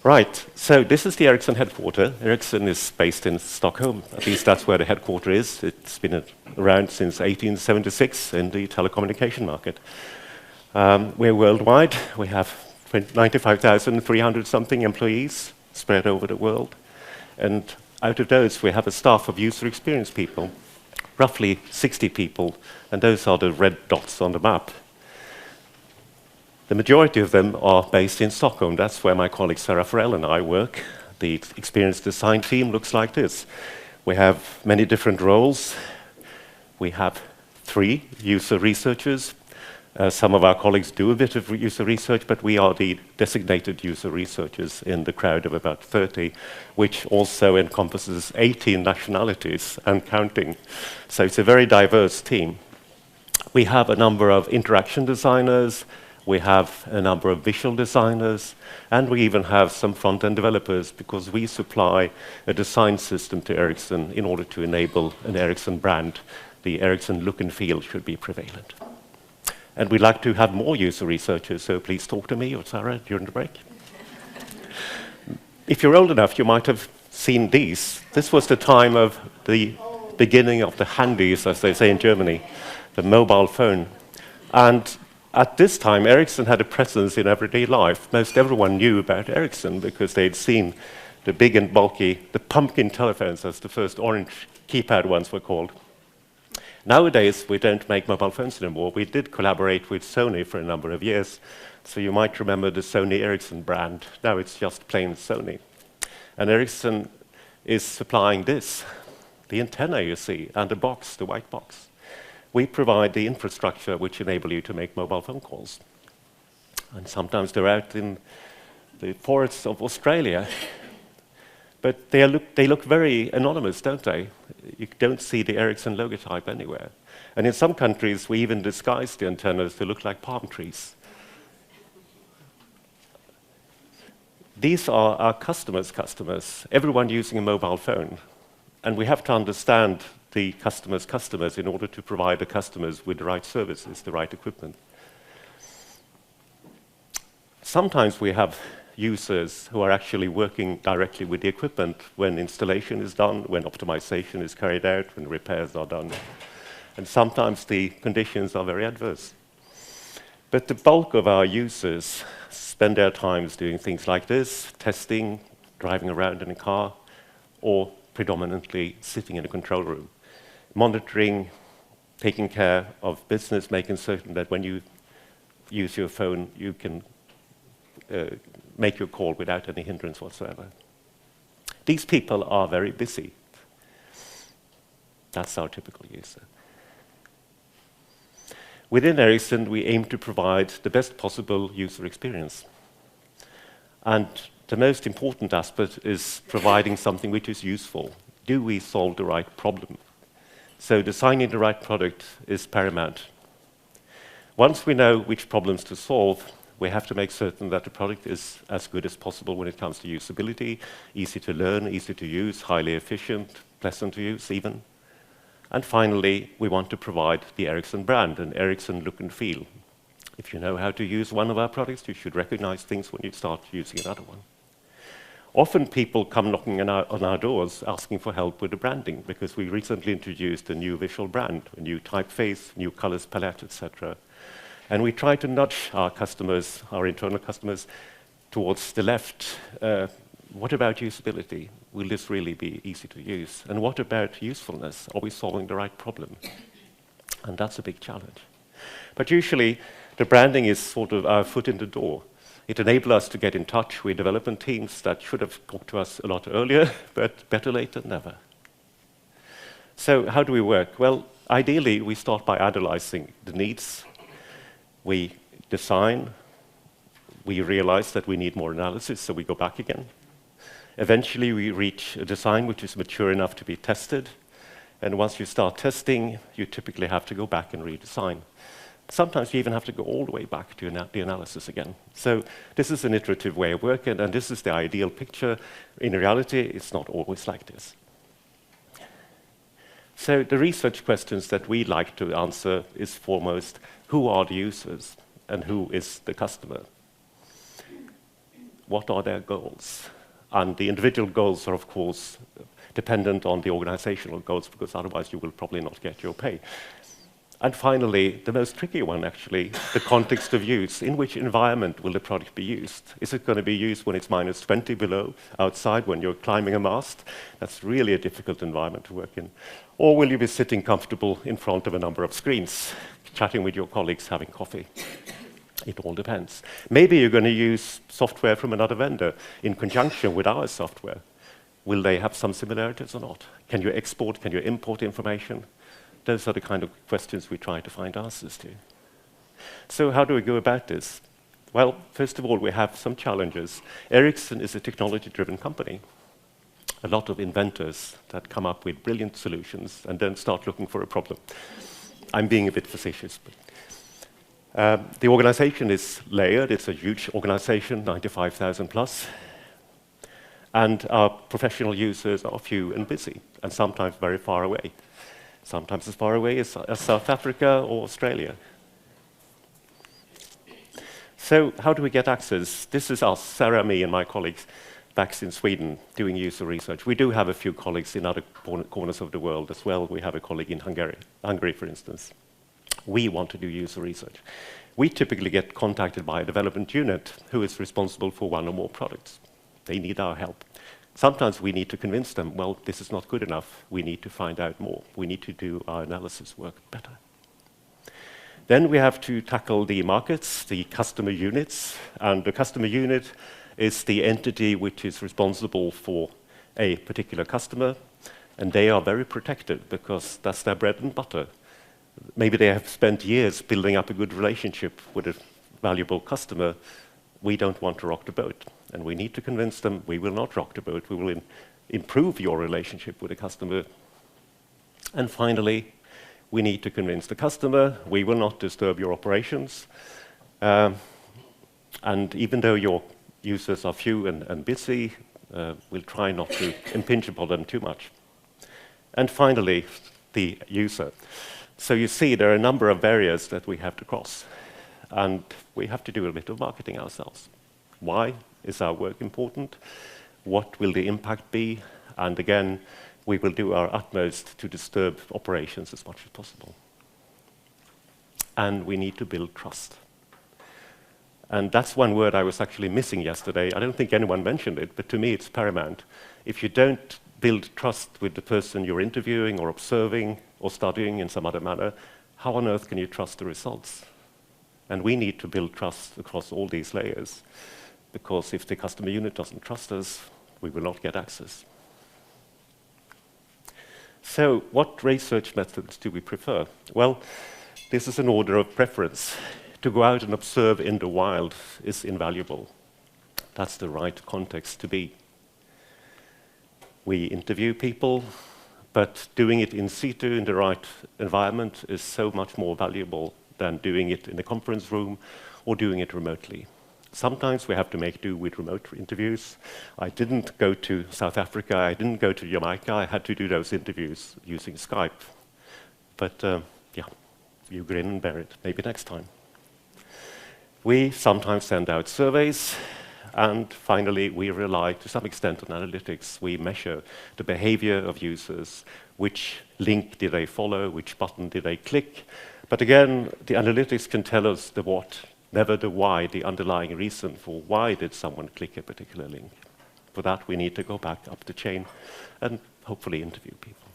Right, so this is the Ericsson headquarters. Ericsson is based in Stockholm. At least that's where the headquarters is. It's been around since 1876 in the telecommunication market. We're worldwide. We have 95,300 something employees spread over the world. And out of those, we have a staff of user experience people, roughly 60 people, and those are the red dots on the map. The majority of them are based in Stockholm. That's where my colleague Sarah Farrell and I work. The experience design team looks like this. We have many different roles. We have 3 user researchers. Some of our colleagues do a bit of user research, but we are the designated user researchers in the crowd of about 30, which also encompasses 18 nationalities and counting. So it's a very diverse team. We have a number of interaction designers, we have a number of visual designers, and we even have some front-end developers because we supply a design system to Ericsson in order to enable an Ericsson brand. The Ericsson look and feel should be prevalent. And we'd like to have more user researchers, so please talk to me or Sarah during the break. If you're old enough, you might have seen these. This was the time of the beginning of the handies, as they say in Germany, the mobile phone. And at this time, Ericsson had a presence in everyday life. Most everyone knew about Ericsson because they'd seen the big and bulky, the pumpkin telephones, as the first orange keypad ones were called. Nowadays, we don't make mobile phones anymore. We did collaborate with Sony for a number of years. So you might remember the Sony Ericsson brand. Now it's just plain Sony. And Ericsson is supplying this, the antenna you see, and the box, the white box. We provide the infrastructure which enable you to make mobile phone calls. And sometimes they're out in the forests of Australia. But they look very anonymous, don't they? You don't see the Ericsson logotype anywhere. And in some countries, we even disguise the antennas to look like palm trees. These are our customers' customers, everyone using a mobile phone. And we have to understand the customers' customers in order to provide the customers with the right services, the right equipment. Sometimes we have users who are actually working directly with the equipment when installation is done, when optimization is carried out, when repairs are done. And sometimes the conditions are very adverse. But the bulk of our users spend their times doing things like this, testing, driving around in a car, or predominantly sitting in a control room, monitoring, taking care of business, making certain that when you use your phone, you can make your call without any hindrance whatsoever. These people are very busy. That's our typical user. Within Ericsson, we aim to provide the best possible user experience. And the most important aspect is providing something which is useful. Do we solve the right problem? So designing the right product is paramount. Once we know which problems to solve, we have to make certain that the product is as good as possible when it comes to usability, easy to learn, easy to use, highly efficient, pleasant to use even. And finally, we want to provide the Ericsson brand, an Ericsson look and feel. If you know how to use one of our products, you should recognize things when you start using another one. Often people come knocking on our doors asking for help with the branding because we recently introduced a new visual brand, a new typeface, new colors palette, etc. And we try to nudge our customers, our internal customers, towards the left. What about usability? Will this really be easy to use? And what about usefulness? Are we solving the right problem? And that's a big challenge. But usually, the branding is sort of our foot in the door. It enables us to get in touch with development teams that should have talked to us a lot earlier, but better late than never. So how do we work? Well, ideally, we start by analyzing the needs. We design. We realize that we need more analysis, so we go back again. Eventually, we reach a design which is mature enough to be tested. And once you start testing, you typically have to go back and redesign. Sometimes you even have to go all the way back to the analysis again. So this is an iterative way of working, and this is the ideal picture. In reality, it's not always like this. So the research questions that we like to answer is foremost, who are the users and who is the customer? what are their goals? And the individual goals are, of course, dependent on the organizational goals, because otherwise you will probably not get your pay. And finally, the most tricky one, actually, the context of use. In which environment will the product be used? Is it going to be used when it's minus 20 below outside, when you're climbing a mast? That's really a difficult environment to work in. Or will you be sitting comfortable in front of a number of screens, chatting with your colleagues, having coffee? It all depends. Maybe you're going to use software from another vendor in conjunction with our software. Will they have some similarities or not? Can you export, can you import information? Those are the kind of questions we try to find answers to. So how do we go about this? Well, first of all, we have some challenges. Ericsson is a technology-driven company. A lot of inventors that come up with brilliant solutions and then start looking for a problem. I'm being a bit facetious, but the organization is layered. It's a huge organization, 95,000 plus. And our professional users are few and busy, and sometimes very far away. Sometimes as far away as South Africa or Australia. So how do we get access? This is us, Sarah, me, and my colleagues back in Sweden doing user research. We do have a few colleagues in other corners of the world as well. We have a colleague in Hungary, for instance. We want to do user research. We typically get contacted by a development unit who is responsible for one or more products. They need our help. Sometimes we need to convince them, well, this is not good enough. We need to find out more. We need to do our analysis work better. Then we have to tackle the markets, the customer units. And the customer unit is the entity which is responsible for a particular customer. And they are very protected because that's their bread and butter. Maybe they have spent years building up a good relationship with a valuable customer. We don't want to rock the boat. And we need to convince them we will not rock the boat. We will improve your relationship with the customer. And finally, we need to convince the customer we will not disturb your operations. And even though your users are few and busy, we'll try not to impinge upon them too much. And finally, the user. So you see, there are a number of barriers that we have to cross. And we have to do a bit of marketing ourselves. Why is our work important? What will the impact be? And again, we will do our utmost to disturb operations as much as possible. And we need to build trust. And that's one word I was actually missing yesterday. I don't think anyone mentioned it, but to me it's paramount. If you don't build trust with the person you're interviewing or observing or studying in some other manner, how on earth can you trust the results? And we need to build trust across all these layers, because if the customer unit doesn't trust us, we will not get access. So what research methods do we prefer? Well, this is an order of preference. To go out and observe in the wild is invaluable. That's the right context to be. We interview people, but doing it in situ in the right environment is so much more valuable than doing it in a conference room or doing it remotely. Sometimes we have to make do with remote interviews. I didn't go to South Africa, I didn't go to Jamaica, I had to do those interviews using Skype. But yeah, you grin and bear it, maybe next time. We sometimes send out surveys, and finally we rely to some extent on analytics. We measure the behavior of users, which link did they follow, which button did they click. But again, the analytics can tell us the what, never the why, the underlying reason for why did someone click a particular link. For that, we need to go back up the chain and hopefully interview people.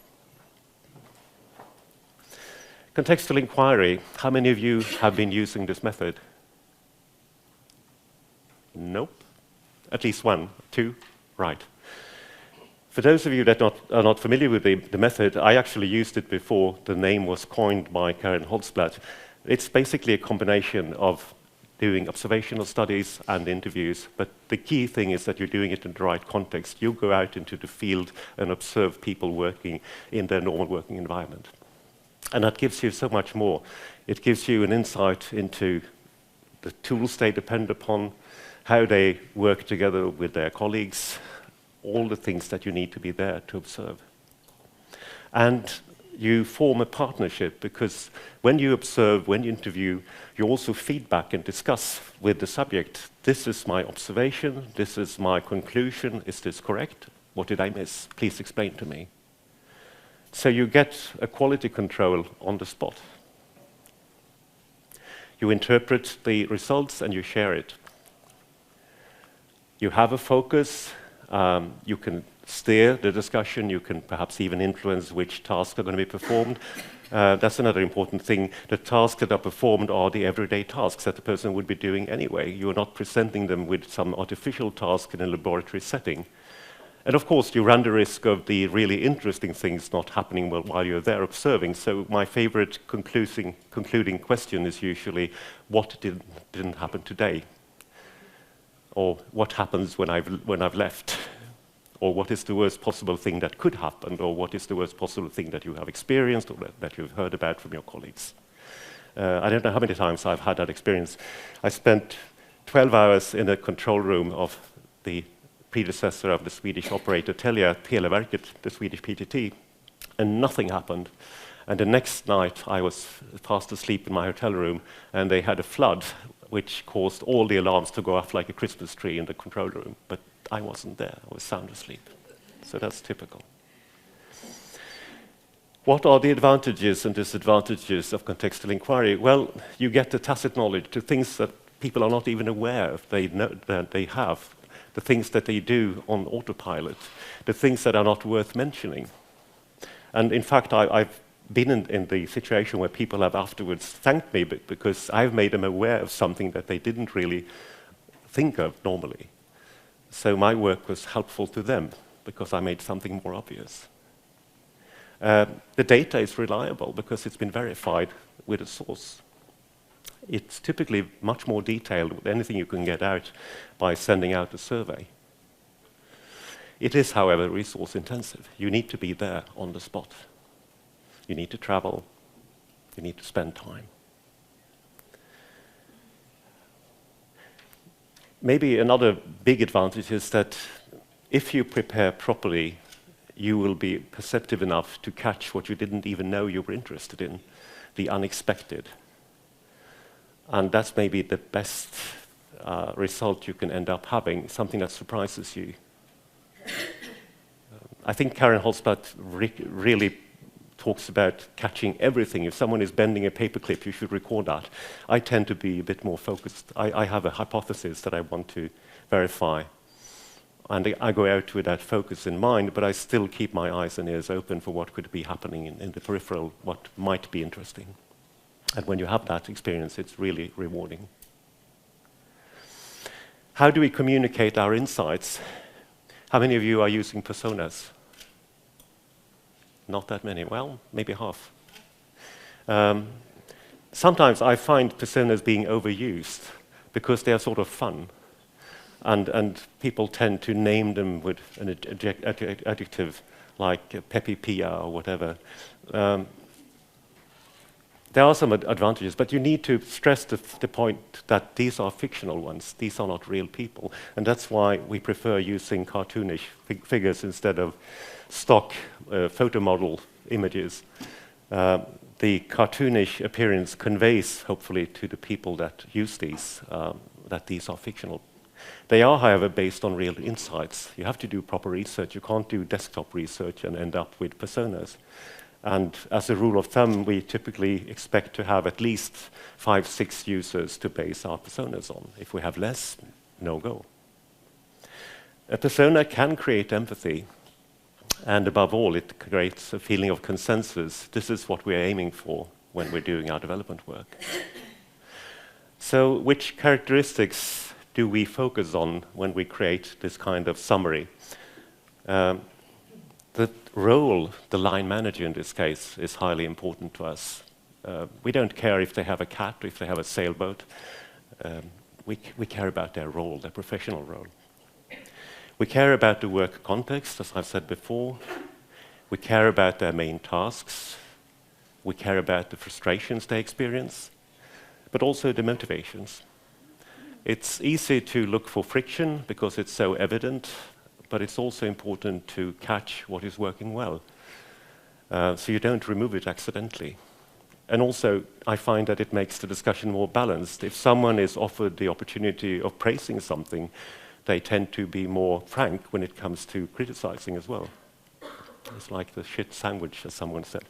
Contextual inquiry. How many of you have been using this method? Nope. At least one, two, right. For those of you that are not familiar with the method, I actually used it before the name was coined by Karen Holzblatt. It's basically a combination of doing observational studies and interviews, but the key thing is that you're doing it in the right context. You go out into the field and observe people working in their normal working environment. And that gives you so much more. It gives you an insight into the tools they depend upon, how they work together with their colleagues, all the things that you need to be there to observe. And you form a partnership, because when you observe, when you interview, you also feedback and discuss with the subject. This is my observation, this is my conclusion, is this correct? What did I miss? Please explain to me. So you get a quality control on the spot. You interpret the results and you share it. You have a focus, you can steer the discussion, you can perhaps even influence which tasks are going to be performed. That's another important thing. The tasks that are performed are the everyday tasks that the person would be doing anyway. You're not presenting them with some artificial task in a laboratory setting. And of course, you run the risk of the really interesting things not happening while you're there observing. So my favorite concluding question is usually, what didn't happen today? Or what happens when I've left? Or what is the worst possible thing that could happen? Or what is the worst possible thing that you have experienced or that you've heard about from your colleagues? I don't know how many times I've had that experience. I spent 12 hours in a control room of the predecessor of the Swedish operator Telia, Televerket, the Swedish PTT, and nothing happened. And the next night I was fast asleep in my hotel room, and they had a flood which caused all the alarms to go off like a Christmas tree in the control room. But I wasn't there, I was sound asleep. So that's typical. What are the advantages and disadvantages of contextual inquiry? Well, you get the tacit knowledge to things that people are not even aware of, they know that they have. The things that they do on autopilot, the things that are not worth mentioning. And in fact, I've been in the situation where people have afterwards thanked me because I've made them aware of something that they didn't really think of normally. So my work was helpful to them because I made something more obvious. The data is reliable because it's been verified with a source. It's typically much more detailed than anything you can get out by sending out a survey. It is, however, resource intensive. You need to be there on the spot. You need to travel. You need to spend time. Maybe another big advantage is that if you prepare properly, you will be perceptive enough to catch what you didn't even know you were interested in, the unexpected. And that's maybe the best result you can end up having, something that surprises you. I think Karen Holzblatt really talks about catching everything. If someone is bending a paperclip, you should record that. I tend to be a bit more focused. I have a hypothesis that I want to verify. And I go out with that focus in mind, but I still keep my eyes and ears open for what could be happening in the peripheral, what might be interesting. And when you have that experience, it's really rewarding. How do we communicate our insights? How many of you are using personas? Not that many. Well, maybe half. Sometimes I find personas being overused because they are sort of fun. And people tend to name them with an adjective like Pepe Pia or whatever. There are some advantages, but you need to stress the point that these are fictional ones. These are not real people. And that's why we prefer using cartoonish figures instead of stock photo model images. The cartoonish appearance conveys, hopefully, to the people that use these, that these are fictional. They are, however, based on real insights. You have to do proper research. You can't do desktop research and end up with personas. And as a rule of thumb, we typically expect to have at least 5, 6 users to base our personas on. If we have less, no go. A persona can create empathy, and above all, it creates a feeling of consensus. This is what we're aiming for when we're doing our development work. So which characteristics do we focus on when we create this kind of summary? The role, the line manager in this case, is highly important to us. We don't care if they have a cat, or if they have a sailboat. We care about their role, their professional role. We care about the work context, as I've said before. We care about their main tasks. We care about the frustrations they experience, but also the motivations. It's easy to look for friction because it's so evident, but it's also important to catch what is working well. so you don't remove it accidentally. And also, I find that it makes the discussion more balanced. If someone is offered the opportunity of praising something, they tend to be more frank when it comes to criticizing as well. It's like the shit sandwich, as someone said.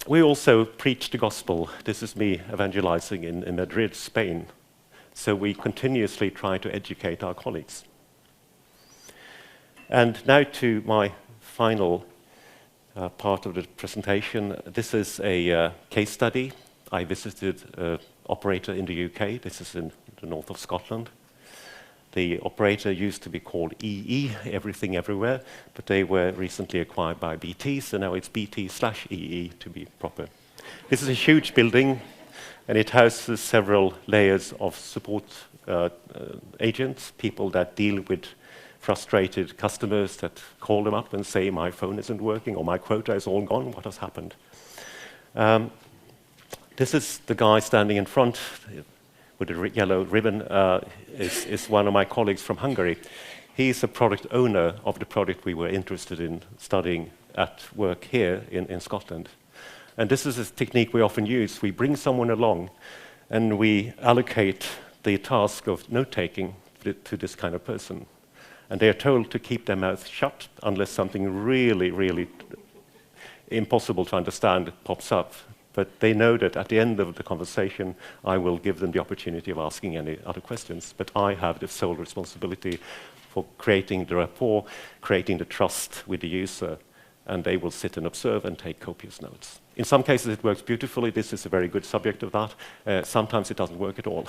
We also preach the gospel. This is me evangelizing in Madrid, Spain. So we continuously try to educate our colleagues. And now to my final part of the presentation. This is a case study. I visited an operator in the UK. This is in the north of Scotland. The operator used to be called EE, Everything Everywhere, but they were recently acquired by BT, so now it's BT/EE to be proper. This is a huge building, and it houses several layers of support agents, people that deal with frustrated customers that call them up and say, my phone isn't working, or my quota is all gone, what has happened? This is the guy standing in front with a yellow ribbon, is one of my colleagues from Hungary. He's a product owner of the product we were interested in studying at work here in Scotland. And this is a technique we often use. We bring someone along and we allocate the task of note-taking to this kind of person. And they are told to keep their mouth shut unless something really, really impossible to understand pops up. But they know that at the end of the conversation, I will give them the opportunity of asking any other questions. But I have the sole responsibility for creating the rapport, creating the trust with the user, and they will sit and observe and take copious notes. In some cases, it works beautifully. This is a very good subject of that. Sometimes it doesn't work at all.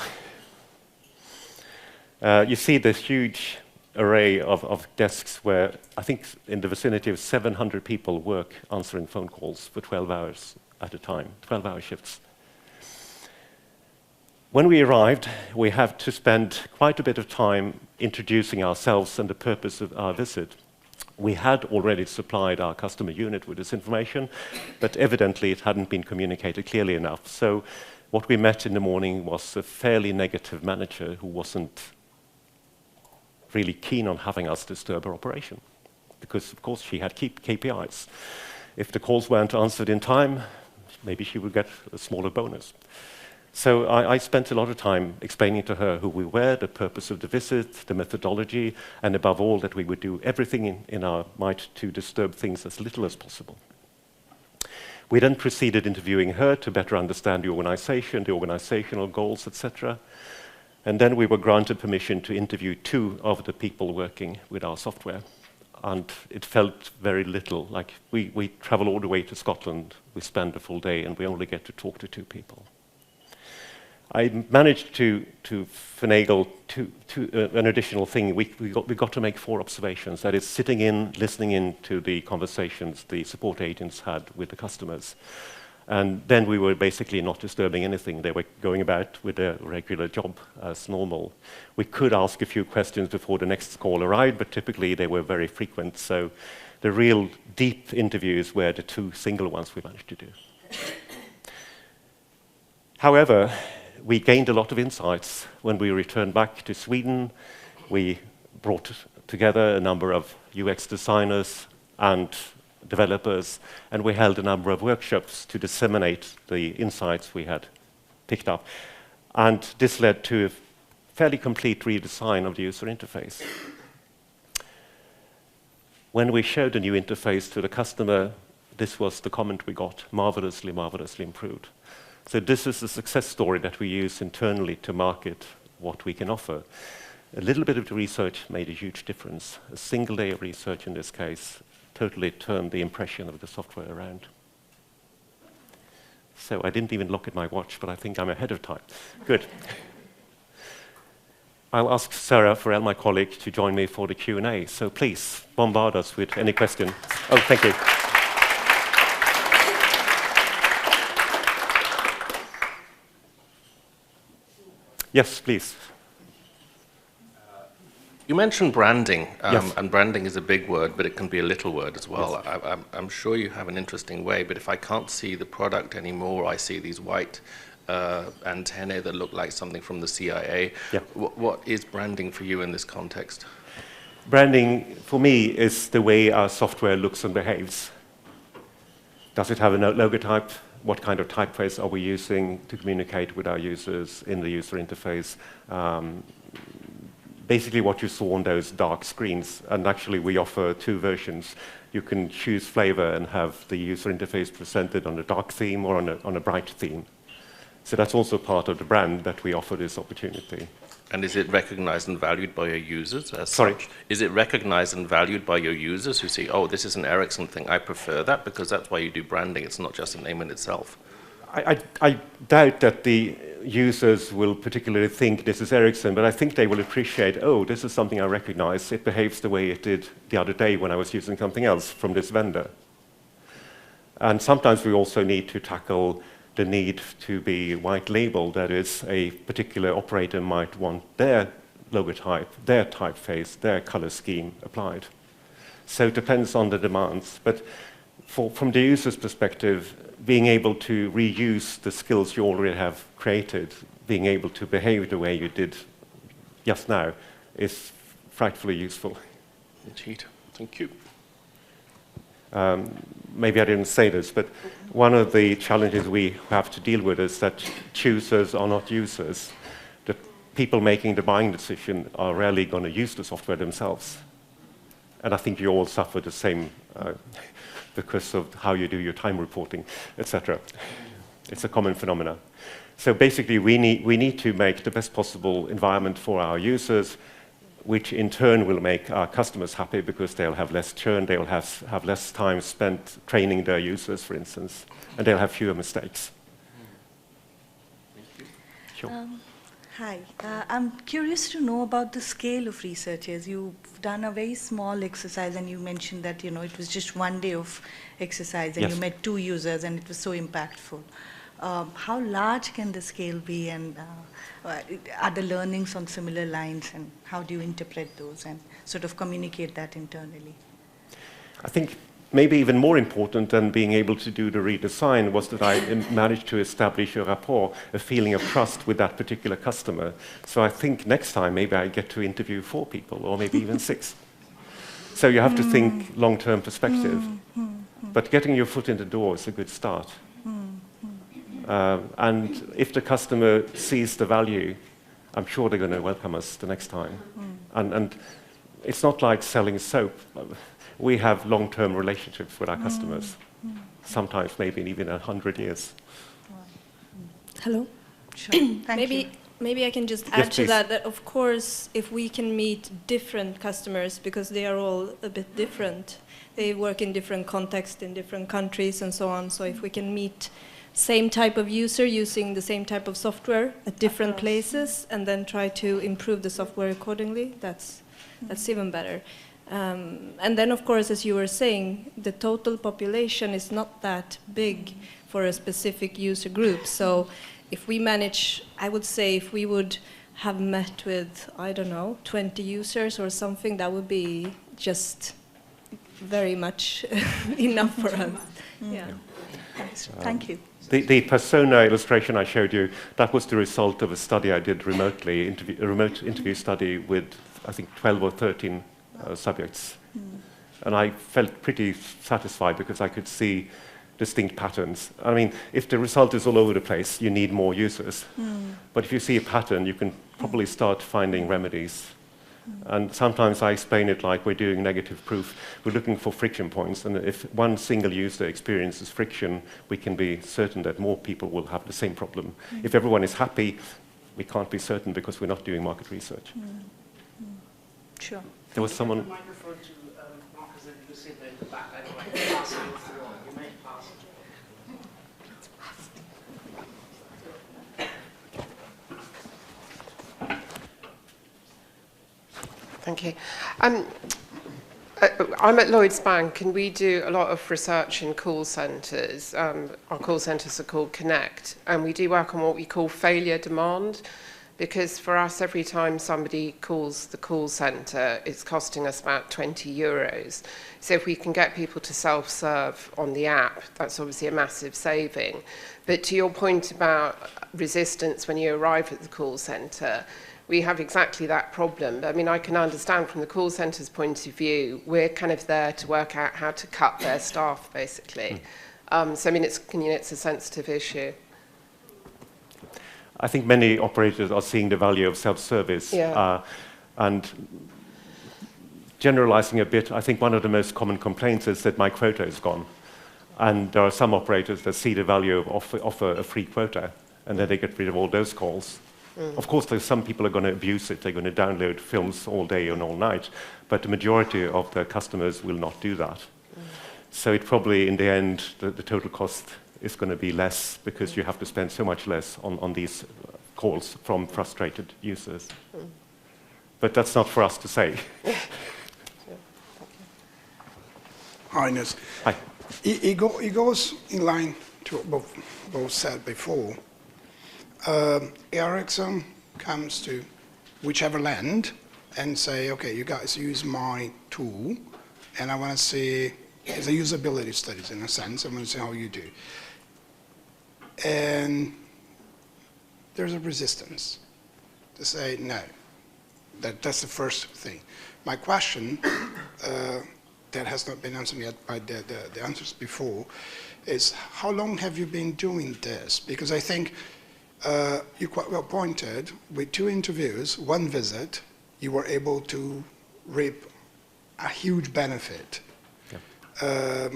You see this huge array of desks where I think in the vicinity of 700 people work answering phone calls for 12 hours at a time, 12-hour shifts. When we arrived, we had to spend quite a bit of time introducing ourselves and the purpose of our visit. We had already supplied our customer unit with this information, but evidently it hadn't been communicated clearly enough. So what we met in the morning was a fairly negative manager who wasn't really keen on having us disturb her operation, because of course she had KPIs. If the calls weren't answered in time, maybe she would get a smaller bonus. So I spent a lot of time explaining to her who we were, the purpose of the visit, the methodology, and above all, that we would do everything in our might to disturb things as little as possible. We then proceeded interviewing her to better understand the organizational goals, etc. And then we were granted permission to interview 2 of the people working with our software. And it felt very little, like we travel all the way to Scotland, we spend a full day, and we only get to talk to 2 people. I managed to finagle an additional thing. We got to make 4 observations. That is, sitting in, listening in to the conversations the support agents had with the customers. And then we were basically not disturbing anything. They were going about with their regular job as normal. We could ask a few questions before the next call arrived, but typically they were very frequent. So the real deep interviews were the 2 single ones we managed to do. However, we gained a lot of insights. When we returned back to Sweden, we brought together a number of UX designers and developers, and we held a number of workshops to disseminate the insights we had picked up. And this led to a fairly complete redesign of the user interface. When we showed the new interface to the customer, this was the comment we got: marvelously, marvelously improved. So this is a success story that we use internally to market what we can offer. A little bit of the research made a huge difference. A single day of research in this case totally turned the impression of the software around. So I didn't even look at my watch, but I think I'm ahead of time. Good. I'll ask Sarah Farrell, my colleague, to join me for the Q&A. So please, bombard us with any question. Oh, thank you. Yes, please. You mentioned branding, Yes. and branding is a big word, but it can be a little word as well. Yes. I'm sure you have an interesting way, but if I can't see the product anymore, I see these white antennae that look like something from the CIA. Yeah. What is branding for you in this context? Branding, for me, is the way our software looks and behaves. Does it have a logo type? What kind of typeface are we using to communicate with our users in the user interface? Basically what you saw on those dark screens, and actually we offer 2 versions. You can choose flavor and have the user interface presented on a dark theme or on a bright theme. So that's also part of the brand that we offer this opportunity. And is it recognized and valued by your users as Sorry? such? Is it recognized and valued by your users who say, oh, this is an Ericsson thing, I prefer that, because that's why you do branding, it's not just a name in itself? I doubt that the users will particularly think this is Ericsson, but I think they will appreciate, oh, this is something I recognize. It behaves the way it did the other day when I was using something else from this vendor. And sometimes we also need to tackle the need to be white labeled. That is, a particular operator might want their logotype, their typeface, their color scheme applied. So it depends on the demands. But from the user's perspective, being able to reuse the skills you already have created, being able to behave the way you did just now, is frightfully useful. Indeed. Thank you. Maybe I didn't say this, but one of the challenges we have to deal with is that choosers are not users. The people making the buying decision are rarely going to use the software themselves. And I think you all suffer the same because of how you do your time reporting, etc. It's a common phenomenon. So basically, we need to make the best possible environment for our users, which in turn will make our customers happy because they'll have less churn, they'll have less time spent training their users, for instance, and they'll have fewer mistakes. Sure. Hi, I'm curious to know about the scale of researchers. You've done a very small exercise and you mentioned that it was just 1 day of exercise and yes. You met 2 users and it was so impactful. How large can the scale be, and are the learnings on similar lines, and how do you interpret those and sort of communicate that internally? I think maybe even more important than being able to do the redesign was that I managed to establish a rapport, a feeling of trust with that particular customer. So I think next time maybe I get to interview 4 people or maybe even 6. So you have to think long-term perspective. But getting your foot in the door is a good start. And if the customer sees the value, I'm sure they're going to welcome us the next time. And it's not like selling soap. We have long-term relationships with our customers, sometimes maybe even 100 years. Hello? Sure. Thank you. Maybe I can just add to that of course, if we can meet different customers, because they are all a bit different, they work in different contexts, in different countries and so on, so if we can meet same type of user using the same type of software at different places and then try to improve the software accordingly, that's even better. And then, of course, as you were saying, the total population is not that big for a specific user group. So if we manage, I would say if we would have met with, I don't know, 20 users or something, that would be just very much enough for us. Yeah. Thank you. The persona illustration I showed you, that was the result of a study I did remotely, a remote interview study with, I think, 12 or 13 subjects. And I felt pretty satisfied because I could see distinct patterns. I mean, if the result is all over the place, you need more users. But if you see a pattern, you can probably start finding remedies. And sometimes I explain it like we're doing negative proof. We're looking for friction points, and if one single user experiences friction, we can be certain that more people will have the same problem. If everyone is happy, we can't be certain because we're not doing market research. Sure. There was someone... The microphone to Marcus and Lucinda in the back. I don't like passing it through. You may pass it. Thank you. I'm at Lloyds Bank, and we do a lot of research in call centres. Our call centres are called Connect, and we do work on what we call failure demand, because for us, every time somebody calls the call centre, it's costing us about €20. So if we can get people to self-serve on the app, that's obviously a massive saving. But to your point about resistance when you arrive at the call centre, we have exactly that problem. I mean, I can understand from the call centre's point of view, we're kind of there to work out how to cut their staff, basically. So I mean, it's a sensitive issue. I think many operators are seeing the value of self-service. Yeah. And generalizing a bit, I think one of the most common complaints is that my quota is gone. And there are some operators that see the value of offer a free quota, and then they get rid of all those calls. Of course, there's some people are going to abuse it. They're going to download films all day and all night, but the majority of the customers will not do that. So it probably, in the end, the total cost is going to be less because you have to spend so much less on these calls from frustrated users. But that's not for us to say. Hi, Ines. Hi. It goes in line to what both said before. Ericsson comes to whichever land and say, okay, you guys use my tool, and I want to see, it's a usability studies in a sense, I want to see how you do. And there's a resistance to say no. That's the first thing. My question, that has not been answered yet by the answers before, is how long have you been doing this? Because I think you quite well pointed, with 2 interviews, 1 visit, you were able to reap a huge benefit. Yeah.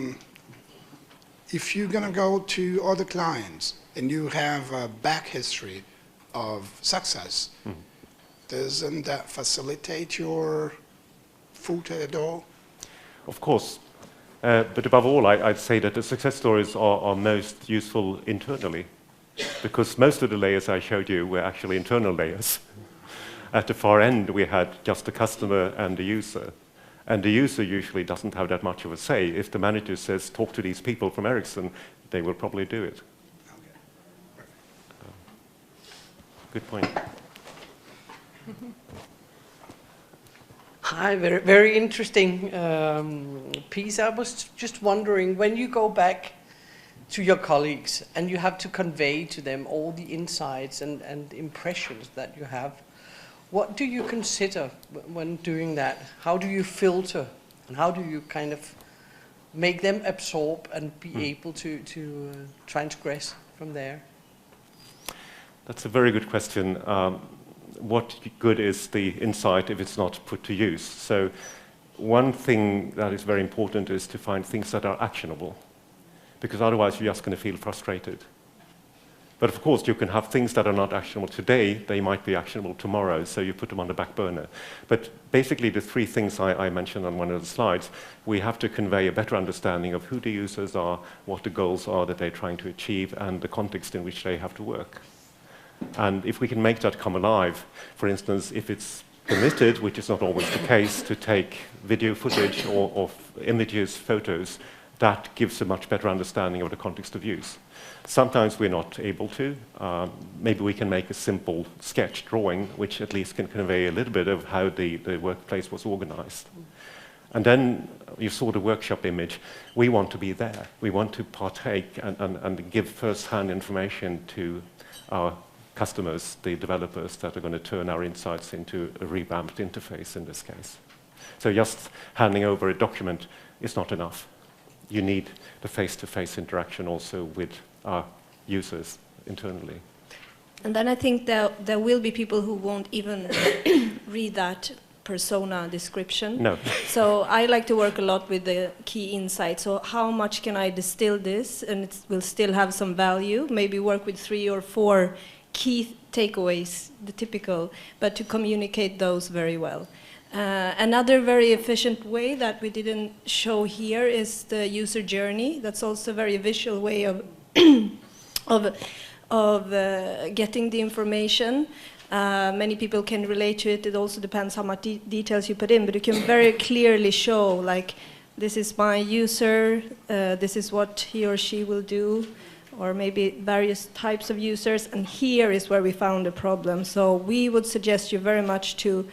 If you're going to go to other clients and you have a back history of success, doesn't that facilitate your foot at all? Of course. But above all, I'd say that the success stories are most useful internally, because most of the layers I showed you were actually internal layers. At the far end, we had just the customer and the user. And the user usually doesn't have that much of a say. If the manager says, talk to these people from Ericsson, they will probably do it. Okay. Good point. Hi, very, very interesting piece. I was just wondering, when you go back to your colleagues and you have to convey to them all the insights and impressions that you have, what do you consider when doing that? How do you filter, and how do you kind of make them absorb and be able to transgress from there? That's a very good question. What good is the insight if it's not put to use? So one thing that is very important is to find things that are actionable, because otherwise you're just going to feel frustrated. But of course, you can have things that are not actionable today, they might be actionable tomorrow, so you put them on the back burner. But basically, the 3 things I mentioned on one of the slides, we have to convey a better understanding of who the users are, what the goals are that they're trying to achieve, and the context in which they have to work. And if we can make that come alive, for instance, if it's permitted, which is not always the case, to take video footage or images, photos, that gives a much better understanding of the context of use. Sometimes we're not able to. Maybe we can make a simple sketch drawing, which at least can convey a little bit of how the workplace was organized. And then you saw the workshop image. We want to be there. We want to partake and give first-hand information to our customers, the developers that are going to turn our insights into a revamped interface in this case. So just handing over a document is not enough. You need the face-to-face interaction also with our users internally. And then I think there will be people who won't even read that persona description. No. So I like to work a lot with the key insight. So how much can I distill this and it will still have some value? Maybe work with 3 or 4 key takeaways, the typical, but to communicate those very well. Another very efficient way that we didn't show here is the user journey. That's also a very visual way of getting the information. Many people can relate to it. It also depends how much details you put in, but you can very clearly show, like, this is my user, this is what he or she will do, or maybe various types of users, and here is where we found a problem. So we would suggest you very much to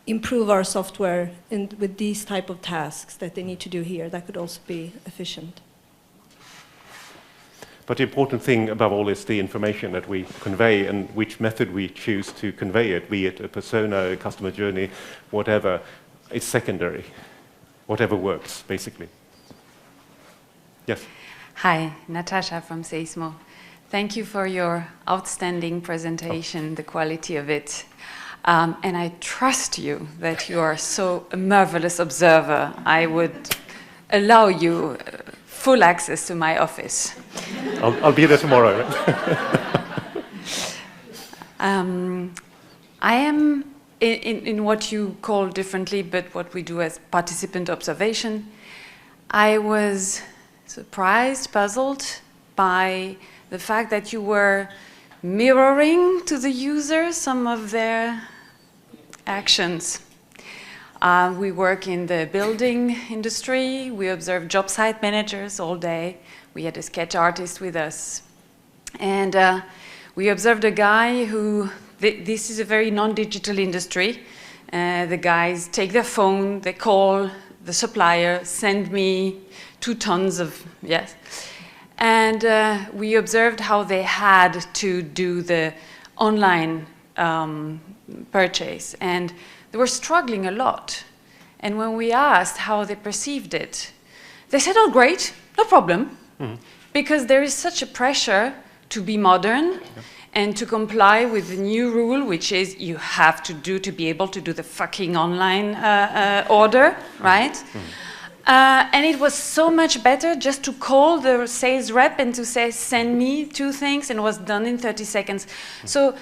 improve our software with these type of tasks that they need to do here. That could also be efficient. But the important thing above all is the information that we convey and which method we choose to convey it, be it a persona, a customer journey, whatever. It's secondary. Whatever works, basically. Yes? Hi, Natasha from Seismo. Thank you for your outstanding presentation, the quality of it. And I trust you that you are so a marvelous observer. I would allow you full access to my office. I'll be there tomorrow. I am in what you call differently, but what we do as participant observation. I was surprised, puzzled by the fact that you were mirroring to the user some of their actions. We work in the building industry. We observe job site managers all day. We had a sketch artist with us. And we observed a guy who, this is a very non-digital industry. The guys take their phone, they call the supplier, send me 2 tons of, yes. And we observed how they had to do the online purchase. And they were struggling a lot. And when we asked how they perceived it, they said, oh, great, no problem. Mm-hmm. Because there is such a pressure to be modern and to comply with the new rule, which is you have to be able to do the fucking online order, right? Mm-hmm. And it was so much better just to call the sales rep and to say, send me 2 things, and it was done in 30 seconds. Mm-hmm. So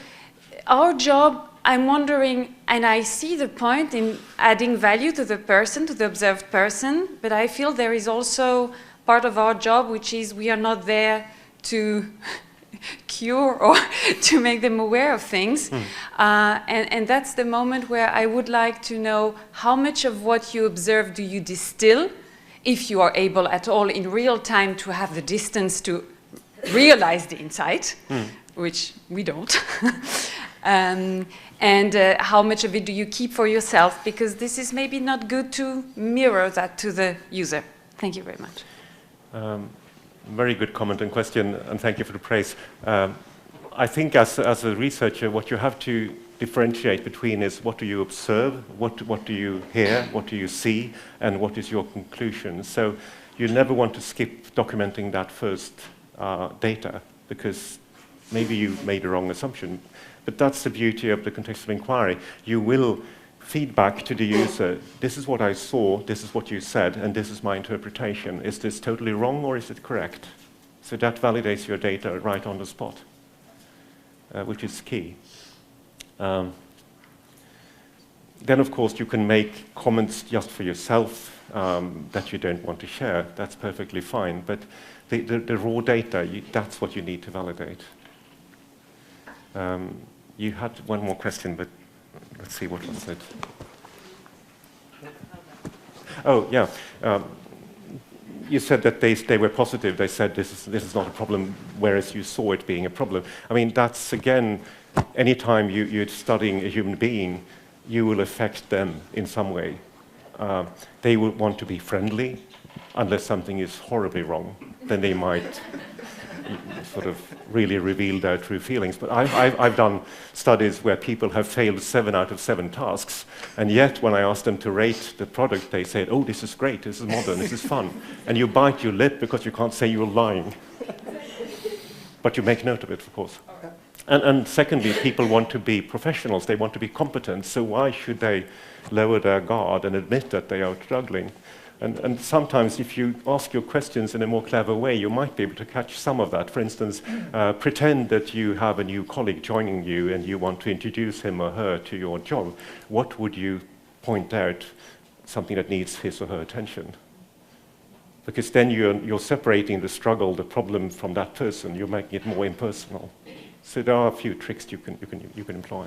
our job, I'm wondering, and I see the point in adding value to the person, to the observed person, but I feel there is also part of our job, which is we are not there to cure or to make them aware of things. Mm. And that's the moment where I would like to know how much of what you observe do you distill, if you are able at all in real time to have the distance to realize the insight, which we don't. And how much of it do you keep for yourself? Because this is maybe not good to mirror that to the user. Thank you very much. Very good comment and question, and thank you for the praise. I think as a researcher, what you have to differentiate between is what do you observe, what do you hear, what do you see, and what is your conclusion. So you never want to skip documenting that first data, because maybe you made a wrong assumption. But that's the beauty of the contextual inquiry. You will feedback to the user, this is what I saw, this is what you said, and this is my interpretation. Is this totally wrong or is it correct? So that validates your data right on the spot, which is key. Then, of course, you can make comments just for yourself that you don't want to share. That's perfectly fine. But the raw data, that's what you need to validate. You had one more question, but let's see, what was it? Oh, yeah. You said that they were positive. They said this is not a problem, whereas you saw it being a problem. I mean, that's, again, anytime you're studying a human being, you will affect them in some way. They will want to be friendly, unless something is horribly wrong. Then they might sort of really reveal their true feelings. But I've done studies where people have failed 7 out of 7 tasks, and yet when I asked them to rate the product, they said, oh, this is great, this is modern, this is fun. And you bite your lip because you can't say you're lying. But you make note of it, of course. Okay. And secondly, people want to be professionals, they want to be competent, so why should they lower their guard and admit that they are struggling? And sometimes if you ask your questions in a more clever way, you might be able to catch some of that. For instance, pretend that you have a new colleague joining you and you want to introduce him or her to your job. What would you point out, something that needs his or her attention? Because then you're separating the struggle, the problem from that person. You're making it more impersonal. So there are a few tricks you can employ.